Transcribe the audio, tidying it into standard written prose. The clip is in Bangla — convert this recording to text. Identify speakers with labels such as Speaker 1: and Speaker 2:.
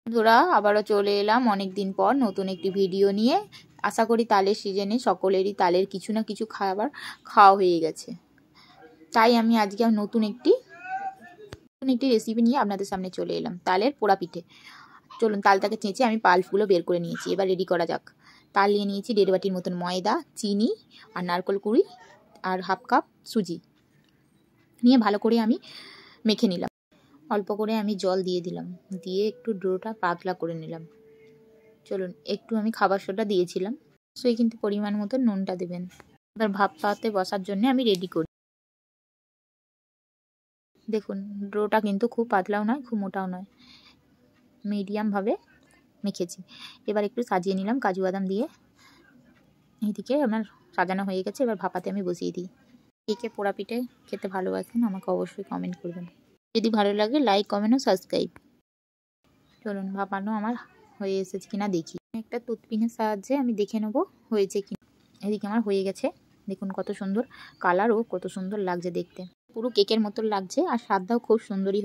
Speaker 1: বন্ধুরা, আবারও চলে এলাম অনেক দিন পর নতুন একটি ভিডিও নিয়ে। আশা করি তালের সিজনে সকলেরই তালের কিছু না কিছু খাওয়া হয়ে গেছে। তাই আমি আজকে নতুন একটি রেসিপি নিয়ে আপনাদের সামনে চলে এলাম, তালের পোড়া পিঠে। চলুন, তালটাকে চেঁচে আমি পাল্পগুলো বের করে নিয়েছি। এবার রেডি করা যাক। তাল নিয়ে নিয়েছি 1.5 বাটির মতন ময়দা, চিনি আর নারকেল কুড়ি আর হাফ কাপ সুজি নিয়ে ভালো করে আমি মেখে নিলাম। অল্প করে আমি জল দিয়ে দিলাম, দিয়ে একটু ডোটা পাতলা করে নিলাম। চলুন, একটু আমি খাবার সোডা দিয়েছিলাম, সেই কিন্তু পরিমাণ মতো নুনটা দেবেন। এবার ভাপ পাতে বসার জন্য আমি রেডি করি। দেখুন, ডোটা কিন্তু খুব পাতলাও নয়, খুব মোটাও নয়, মিডিয়ামভাবে মেখেছি। এবার একটু সাজিয়ে নিলাম কাজু বাদাম দিয়ে। এইদিকে আমার সাজানো হয়ে গেছে। এবার ভাপাতে আমি বসিয়ে দিই। কে পোড়া পিঠে খেতে ভালোবাসেন আমাকে অবশ্যই কমেন্ট করবেন। যদি ভালো লাগে লাইক, কমেন্ট ও সাবস্ক্রাইব। চলুন, ভাপানো আমার হয়ে এসেছে কিনা দেখি। একটা টুথপিনের সাহায্যে আমি দেখে নেবো হয়েছে কিনা। এদিকে আমার হয়ে গেছে। দেখুন কত সুন্দর কালার ও কত সুন্দর লাগছে দেখতে, পুরো কেকের মতো লাগছে আর স্বাদটাও খুব সুন্দরই।